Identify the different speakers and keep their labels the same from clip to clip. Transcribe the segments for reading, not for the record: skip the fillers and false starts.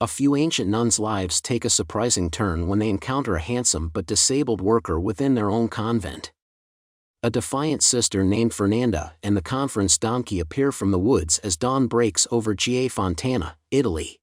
Speaker 1: A few ancient nuns' lives take a surprising turn when they encounter a handsome but disabled worker within their own convent. A defiant sister named Fernanda and the conference donkey appear from the woods as dawn breaks over Gie Fontana, Italy.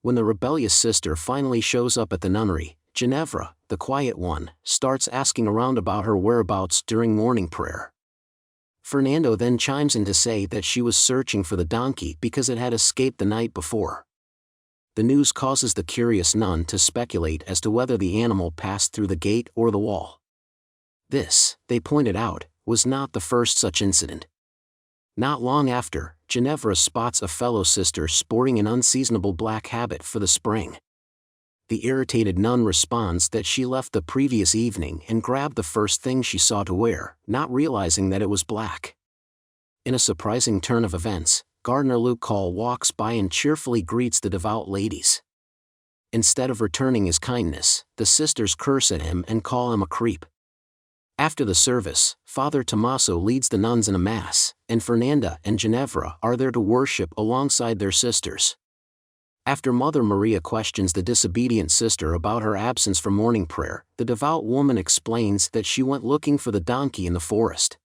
Speaker 1: When the rebellious sister finally shows up at the nunnery, Ginevra, the quiet one, starts asking around about her whereabouts during morning prayer. Fernando then chimes in to say that she was searching for the donkey because it had escaped the night before. The news causes the curious nun to speculate as to whether the animal passed through the gate or the wall. This, they pointed out, was not the first such incident. Not long after, Ginevra spots a fellow sister sporting an unseasonable black habit for the spring. The irritated nun responds that she left the previous evening and grabbed the first thing she saw to wear, not realizing that it was black. In a surprising turn of events, Gardener Luke Call walks by and cheerfully greets the devout ladies. Instead of returning his kindness, the sisters curse at him and call him a creep. After the service, Father Tommaso leads the nuns in a mass, and Fernanda and Ginevra are there to worship alongside their sisters. After Mother Maria questions the disobedient sister about her absence from morning prayer, the devout woman explains that she went looking for the donkey in the forest.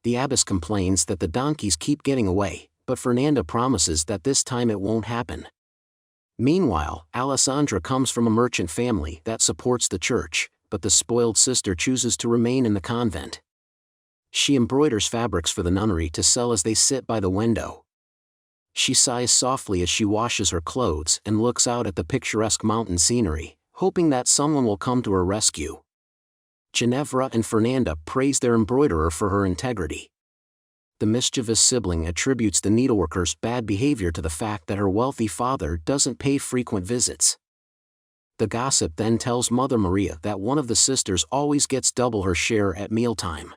Speaker 1: The abbess complains that the donkeys keep getting away, but Fernanda promises that this time it won't happen. Meanwhile, Alessandra comes from a merchant family that supports the church, but the spoiled sister chooses to remain in the convent. She embroiders fabrics for the nunnery to sell as they sit by the window. She sighs softly as she washes her clothes and looks out at the picturesque mountain scenery, hoping that someone will come to her rescue. Ginevra and Fernanda praise their embroiderer for her integrity. The mischievous sibling attributes the needleworker's bad behavior to the fact that her wealthy father doesn't pay frequent visits. The gossip then tells Mother Maria that one of the sisters always gets double her share at mealtime.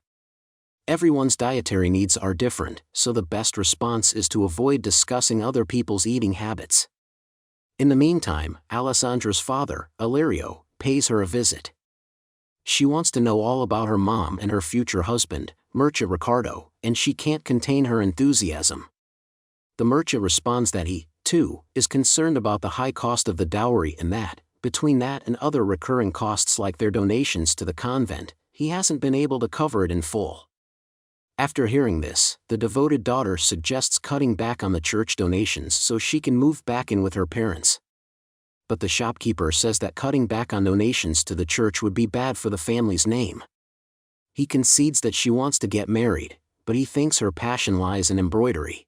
Speaker 1: Everyone's dietary needs are different, so the best response is to avoid discussing other people's eating habits. In the meantime, Alessandra's father, Ilario, pays her a visit. She wants to know all about her mom and her future husband, merchant Ricardo, and she can't contain her enthusiasm. The merchant responds that he, too, is concerned about the high cost of the dowry and that, between that and other recurring costs like their donations to the convent, he hasn't been able to cover it in full. After hearing this, the devoted daughter suggests cutting back on the church donations so she can move back in with her parents. But the shopkeeper says that cutting back on donations to the church would be bad for the family's name. He concedes that she wants to get married, but he thinks her passion lies in embroidery.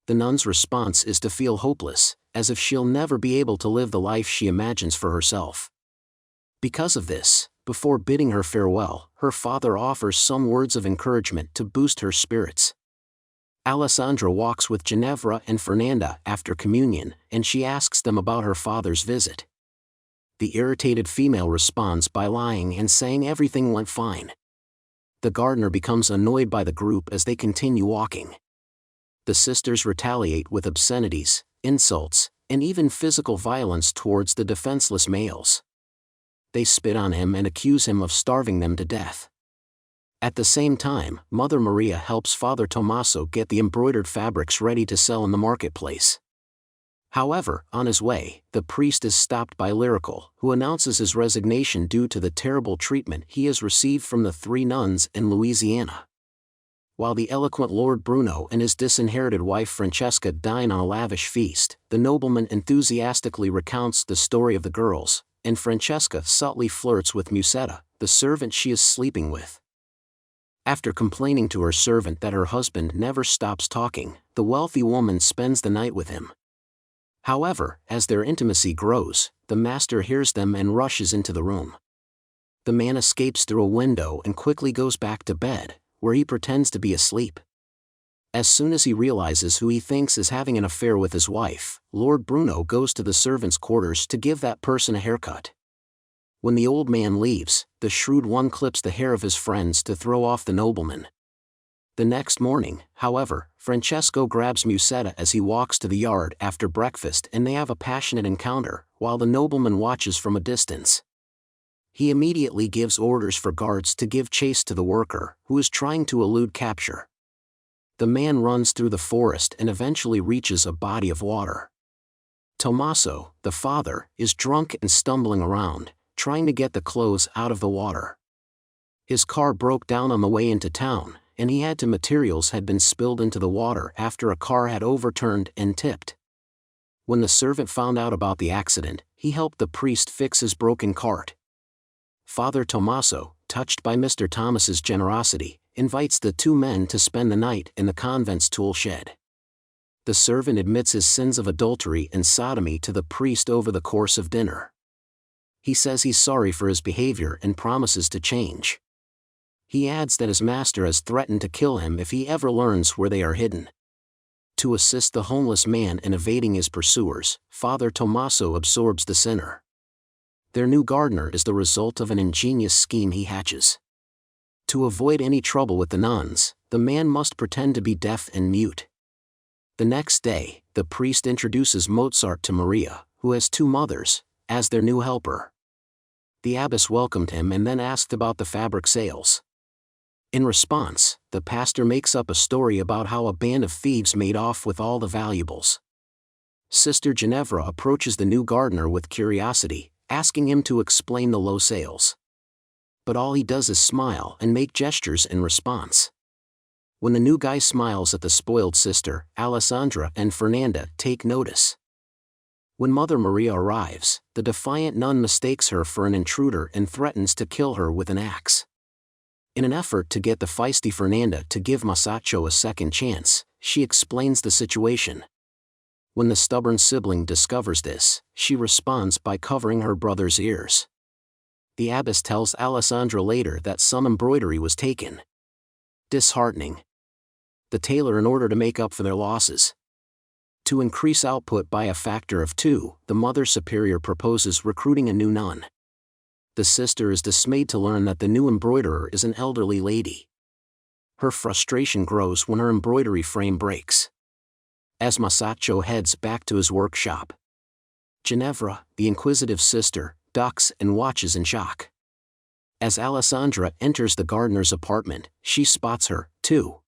Speaker 1: The nun's response is to feel hopeless, as if she'll never be able to live the life she imagines for herself. Because of this, before bidding her farewell, her father offers some words of encouragement to boost her spirits. Alessandra walks with Ginevra and Fernanda after communion, and she asks them about her father's visit. The irritated female responds by lying and saying everything went fine. The gardener becomes annoyed by the group as they continue walking. The sisters retaliate with obscenities, insults, and even physical violence towards the defenseless males. They spit on him and accuse him of starving them to death. At the same time, Mother Maria helps Father Tommaso get the embroidered fabrics ready to sell in the marketplace. However, on his way, the priest is stopped by Lyrical, who announces his resignation due to the terrible treatment he has received from the 3 nuns in Louisiana. While the eloquent Lord Bruno and his disinherited wife Francesca dine on a lavish feast, the nobleman enthusiastically recounts the story of the girls, and Francesca subtly flirts with Musetta, the servant she is sleeping with. After complaining to her servant that her husband never stops talking, the wealthy woman spends the night with him. However, as their intimacy grows, the master hears them and rushes into the room. The man escapes through a window and quickly goes back to bed, where he pretends to be asleep. As soon as he realizes who he thinks is having an affair with his wife, Lord Bruno goes to the servants' quarters to give that person a haircut. When the old man leaves, the shrewd one clips the hair of his friends to throw off the nobleman. The next morning, however, Francesco grabs Musetta as he walks to the yard after breakfast and they have a passionate encounter, while the nobleman watches from a distance. He immediately gives orders for guards to give chase to the worker, who is trying to elude capture. The man runs through the forest and eventually reaches a body of water. Tommaso, the father, is drunk and stumbling around, trying to get the clothes out of the water. His car broke down on the way into town, and he had to materials had been spilled into the water after a car had overturned and tipped. When the servant found out about the accident, he helped the priest fix his broken cart. Father Tommaso, touched by Mr. Thomas's generosity, invites the two men to spend the night in the convent's tool shed. The servant admits his sins of adultery and sodomy to the priest over the course of dinner. He says he's sorry for his behavior and promises to change. He adds that his master has threatened to kill him if he ever learns where they are hidden. To assist the homeless man in evading his pursuers, Father Tommaso absorbs the sinner. Their new gardener is the result of an ingenious scheme he hatches. To avoid any trouble with the nuns, the man must pretend to be deaf and mute. The next day, the priest introduces Mozart to Maria, who has two mothers, as their new helper. The abbess welcomed him and then asked about the fabric sales. In response, the pastor makes up a story about how a band of thieves made off with all the valuables. Sister Ginevra approaches the new gardener with curiosity, asking him to explain the low sales. But all he does is smile and make gestures in response. When the new guy smiles at the spoiled sister, Alessandra and Fernanda take notice. When Mother Maria arrives, the defiant nun mistakes her for an intruder and threatens to kill her with an axe. In an effort to get the feisty Fernanda to give Masaccio a second chance, she explains the situation. When the stubborn sibling discovers this, she responds by covering her brother's ears. The abbess tells Alessandra later that some embroidery was taken. Disheartening. The tailor, in order to make up for their losses. To increase output by a factor of 2, the Mother Superior proposes recruiting a new nun. The sister is dismayed to learn that the new embroiderer is an elderly lady. Her frustration grows when her embroidery frame breaks. As Masaccio heads back to his workshop, Ginevra, the inquisitive sister, ducks and watches in shock. As Alessandra enters the gardener's apartment, she spots her, too.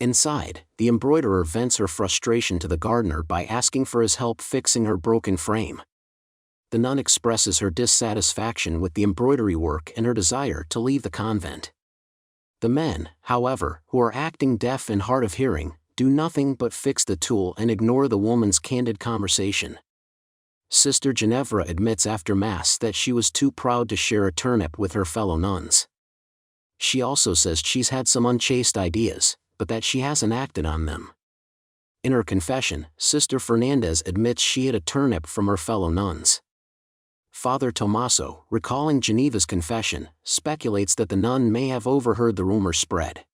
Speaker 1: Inside, the embroiderer vents her frustration to the gardener by asking for his help fixing her broken frame. The nun expresses her dissatisfaction with the embroidery work and her desire to leave the convent. The men, however, who are acting deaf and hard of hearing, do nothing but fix the tool and ignore the woman's candid conversation. Sister Ginevra admits after Mass that she was too proud to share a turnip with her fellow nuns. She also says she's had some unchaste ideas, but that she hasn't acted on them. In her confession, Sister Fernandez admits she hid a turnip from her fellow nuns. Father Tommaso, recalling Geneva's confession, speculates that the nun may have overheard the rumor spread.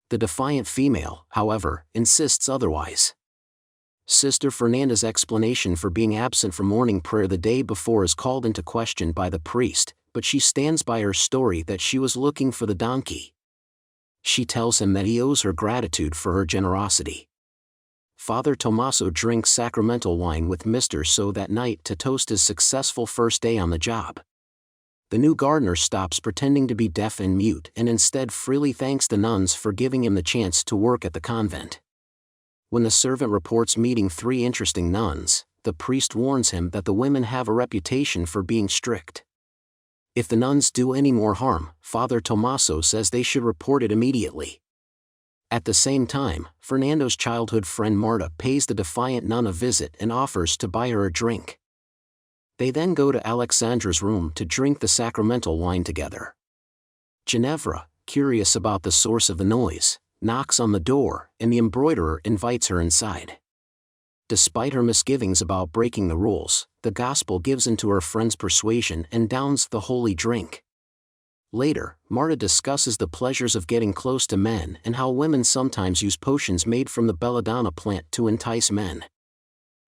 Speaker 1: The defiant female, however, insists otherwise. Sister Fernanda's explanation for being absent from morning prayer the day before is called into question by the priest, but she stands by her story that she was looking for the donkey. She tells him that he owes her gratitude for her generosity. Father Tommaso drinks sacramental wine with Mr. So that night to toast his successful first day on the job. The new gardener stops pretending to be deaf and mute and instead freely thanks the nuns for giving him the chance to work at the convent. When the servant reports meeting 3 interesting nuns, the priest warns him that the women have a reputation for being strict. If the nuns do any more harm, Father Tommaso says they should report it immediately. At the same time, Fernando's childhood friend Marta pays the defiant nun a visit and offers to buy her a drink. They then go to Alexandra's room to drink the sacramental wine together. Ginevra, curious about the source of the noise, knocks on the door, and the embroiderer invites her inside. Despite her misgivings about breaking the rules, the gospel gives in to her friend's persuasion and downs the holy drink. Later, Marta discusses the pleasures of getting close to men and how women sometimes use potions made from the belladonna plant to entice men.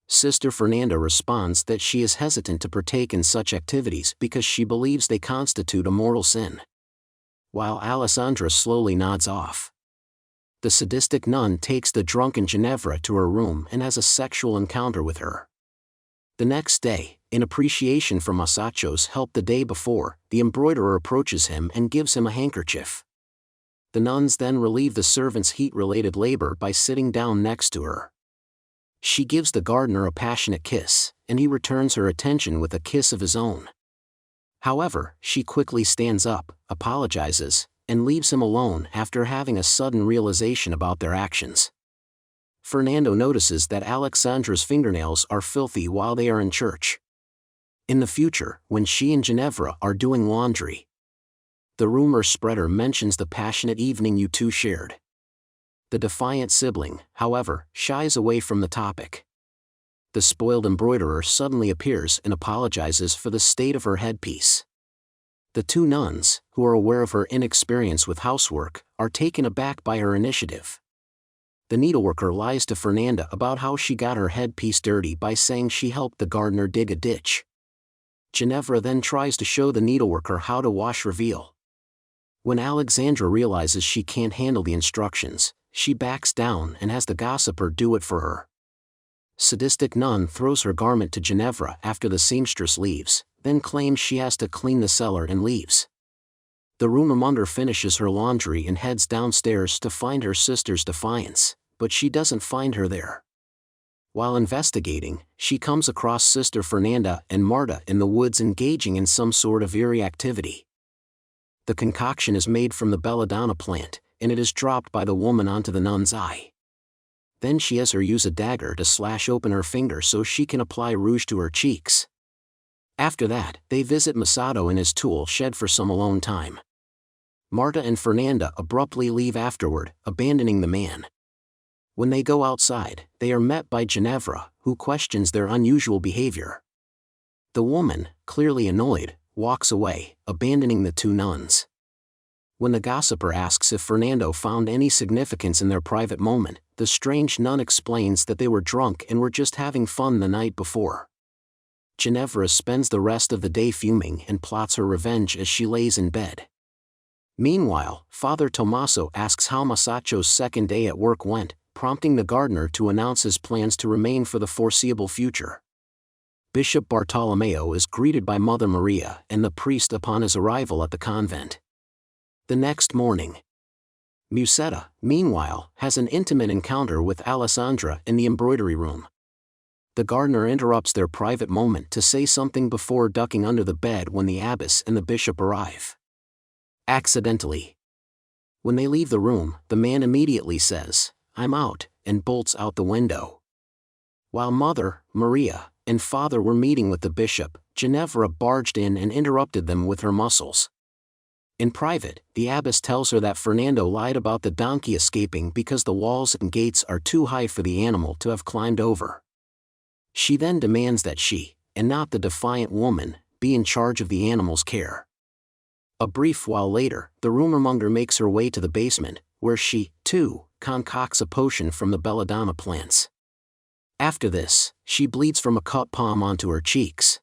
Speaker 1: Sister Fernanda responds that she is hesitant to partake in such activities because she believes they constitute a mortal sin. While Alessandra slowly nods off. The sadistic nun takes the drunken Ginevra to her room and has a sexual encounter with her. The next day, in appreciation for Masaccio's help the day before, the embroiderer approaches him and gives him a handkerchief. The nuns then relieve the servant's heat-related labor by sitting down next to her. She gives the gardener a passionate kiss, and he returns her attention with a kiss of his own. However, she quickly stands up, apologizes, and leaves him alone after having a sudden realization about their actions. Fernando notices that Alexandra's fingernails are filthy while they are in church. In the future, when she and Ginevra are doing laundry, the rumor spreader mentions the passionate evening you two shared. The defiant sibling, however, shies away from the topic. The spoiled embroiderer suddenly appears and apologizes for the state of her headpiece. The two nuns, who are aware of her inexperience with housework, are taken aback by her initiative. The needleworker lies to Fernanda about how she got her headpiece dirty by saying she helped the gardener dig a ditch. Ginevra then tries to show the needleworker how to wash reveal. When Alexandra realizes she can't handle the instructions, she backs down and has the gossiper do it for her. Sadistic nun throws her garment to Ginevra after the seamstress leaves, then claims she has to clean the cellar and leaves. The rumormonger finishes her laundry and heads downstairs to find her sister's Defiance, but she doesn't find her there. While investigating, she comes across Sister Fernanda and Marta in the woods engaging in some sort of eerie activity. The concoction is made from the belladonna plant, and it is dropped by the woman onto the nun's eye. Then she has her use a dagger to slash open her finger so she can apply rouge to her cheeks. After that, they visit Masato in his tool shed for some alone time. Marta and Fernanda abruptly leave afterward, abandoning the man. When they go outside, they are met by Ginevra, who questions their unusual behavior. The woman, clearly annoyed, walks away, abandoning the two nuns. When the gossiper asks if Fernando found any significance in their private moment, the strange nun explains that they were drunk and were just having fun the night before. Ginevra spends the rest of the day fuming and plots her revenge as she lays in bed. Meanwhile, Father Tommaso asks how Masacio's second day at work went, prompting the gardener to announce his plans to remain for the foreseeable future. Bishop Bartolomeo is greeted by Mother Maria and the priest upon his arrival at the convent. The next morning, Musetta, meanwhile, has an intimate encounter with Alessandra in the embroidery room. The gardener interrupts their private moment to say something before ducking under the bed when the abbess and the bishop arrive. Accidentally. When they leave the room, the man immediately says, "I'm out," and bolts out the window. While Mother, Maria, and Father were meeting with the bishop, Ginevra barged in and interrupted them with her muscles. In private, the abbess tells her that Fernando lied about the donkey escaping because the walls and gates are too high for the animal to have climbed over. She then demands that she, and not the defiant woman, be in charge of the animal's care. A brief while later, the rumormonger makes her way to the basement, where she, too, concocts a potion from the belladonna plants. After this, she bleeds from a cut palm onto her cheeks.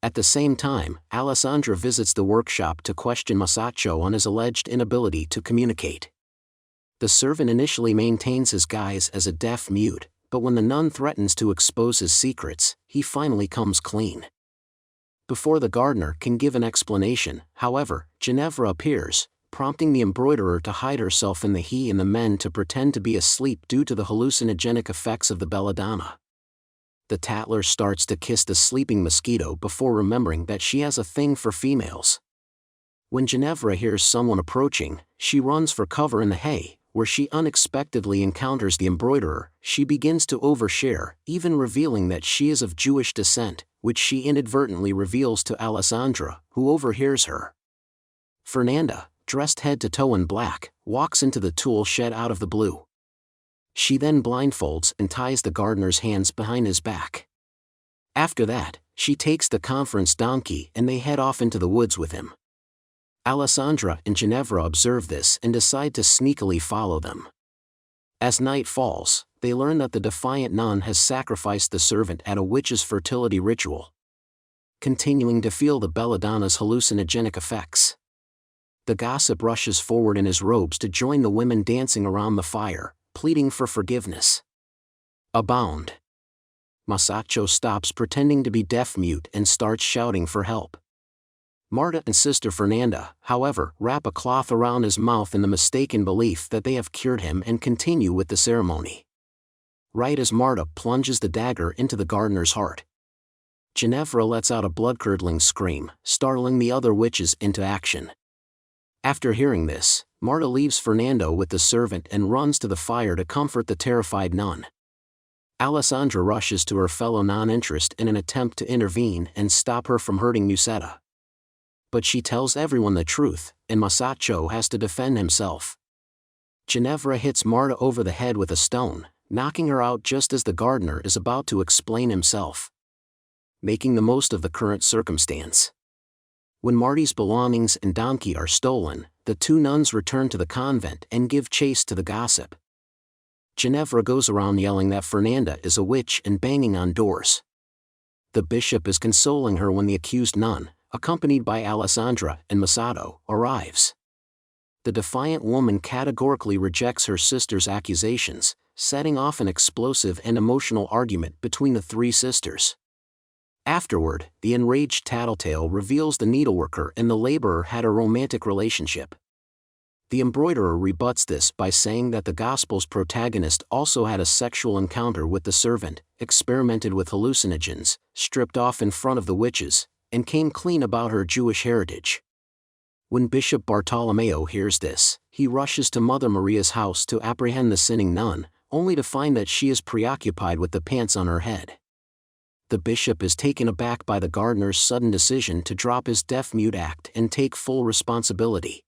Speaker 1: At the same time, Alessandra visits the workshop to question Masaccio on his alleged inability to communicate. The servant initially maintains his guise as a deaf-mute, but when the nun threatens to expose his secrets, he finally comes clean. Before the gardener can give an explanation, however, Ginevra appears, prompting the embroiderer to hide herself in the he and the men to pretend to be asleep due to the hallucinogenic effects of the belladonna. The tattler starts to kiss the sleeping mosquito before remembering that she has a thing for females. When Ginevra hears someone approaching, she runs for cover in the hay, where she unexpectedly encounters the embroiderer. She begins to overshare, even revealing that she is of Jewish descent, which she inadvertently reveals to Alessandra, who overhears her. Fernanda, dressed head to toe in black, walks into the tool shed out of the blue. She then blindfolds and ties the gardener's hands behind his back. After that, she takes the conference donkey and they head off into the woods with him. Alessandra and Ginevra observe this and decide to sneakily follow them. As night falls, they learn that the defiant nun has sacrificed the servant at a witch's fertility ritual. Continuing to feel the belladonna's hallucinogenic effects, the gossip rushes forward in his robes to join the women dancing around the fire, pleading for forgiveness. Abound. Masaccio stops pretending to be deaf-mute and starts shouting for help. Marta and Sister Fernanda, however, wrap a cloth around his mouth in the mistaken belief that they have cured him and continue with the ceremony. right as Marta plunges the dagger into the gardener's heart. Ginevra lets out a blood-curdling scream, startling the other witches into action. After hearing this, Marta leaves Fernando with the servant and runs to the fire to comfort the terrified nun. Alessandra rushes to her fellow non-interest in an attempt to intervene and stop her from hurting Musetta. But she tells everyone the truth, and Masaccio has to defend himself. Ginevra hits Marta over the head with a stone, knocking her out just as the gardener is about to explain himself. Making the most of the current circumstance. When Marty's belongings and donkey are stolen, the two nuns return to the convent and give chase to the gossip. Ginevra goes around yelling that Fernanda is a witch and banging on doors. The bishop is consoling her when the accused nun, accompanied by Alessandra and Masato, arrives. The defiant woman categorically rejects her sister's accusations, setting off an explosive and emotional argument between the three sisters. Afterward, the enraged tattletale reveals the needleworker and the laborer had a romantic relationship. The embroiderer rebuts this by saying that the Gospel's protagonist also had a sexual encounter with the servant, experimented with hallucinogens, stripped off in front of the witches, and came clean about her Jewish heritage. When Bishop Bartolomeo hears this, he rushes to Mother Maria's house to apprehend the sinning nun, only to find that she is preoccupied with the pants on her head. The bishop is taken aback by the gardener's sudden decision to drop his deaf-mute act and take full responsibility.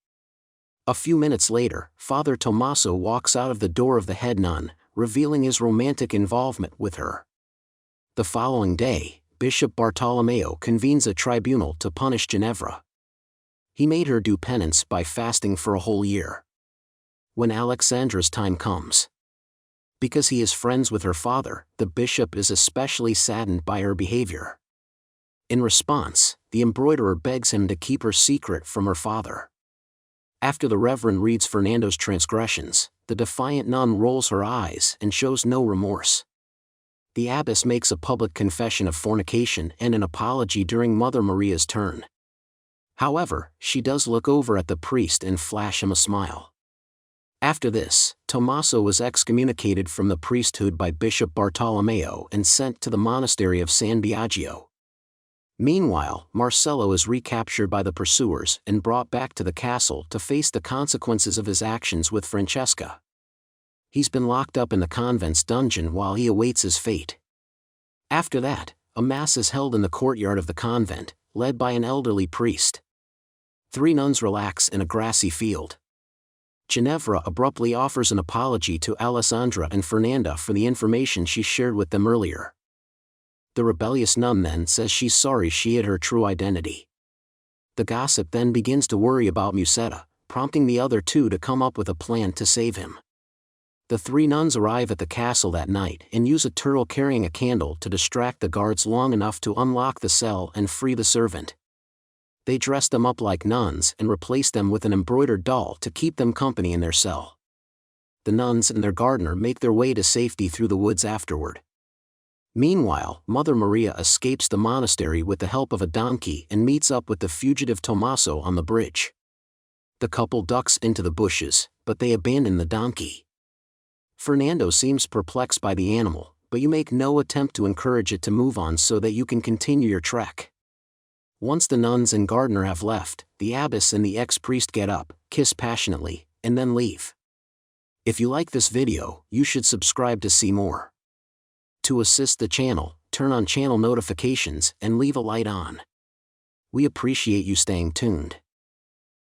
Speaker 1: A few minutes later, Father Tommaso walks out of the door of the head nun, revealing his romantic involvement with her. The following day, Bishop Bartolomeo convenes a tribunal to punish Ginevra. He made her do penance by fasting for a whole year. When Alexandra's time comes, because he is friends with her father, the bishop is especially saddened by her behavior. In response, the embroiderer begs him to keep her secret from her father. After the Reverend reads Fernando's transgressions, the defiant nun rolls her eyes and shows no remorse. The abbess makes a public confession of fornication and an apology during Mother Maria's turn. However, she does look over at the priest and flash him a smile. After this, Tommaso was excommunicated from the priesthood by Bishop Bartolomeo and sent to the monastery of San Biagio. Meanwhile, Marcello is recaptured by the pursuers and brought back to the castle to face the consequences of his actions with Francesca. He's been locked up in the convent's dungeon while he awaits his fate. After that, a mass is held in the courtyard of the convent, led by an elderly priest. Three nuns relax in a grassy field. Ginevra abruptly offers an apology to Alessandra and Fernanda for the information she shared with them earlier. The rebellious nun then says she's sorry she hid her true identity. The gossip then begins to worry about Musetta, prompting the other two to come up with a plan to save him. The three nuns arrive at the castle that night and use a turtle carrying a candle to distract the guards long enough to unlock the cell and free the servant. They dress them up like nuns and replace them with an embroidered doll to keep them company in their cell. The nuns and their gardener make their way to safety through the woods afterward. Meanwhile, Mother Maria escapes the monastery with the help of a donkey and meets up with the fugitive Tommaso on the bridge. The couple ducks into the bushes, but they abandon the donkey. Fernando seems perplexed by the animal, but you make no attempt to encourage it to move on so that you can continue your trek. Once the nuns and gardener have left, the abbess and the ex-priest get up, kiss passionately, and then leave. If you like this video, you should subscribe to see more. To assist the channel, turn on channel notifications and leave a light on. We appreciate you staying tuned.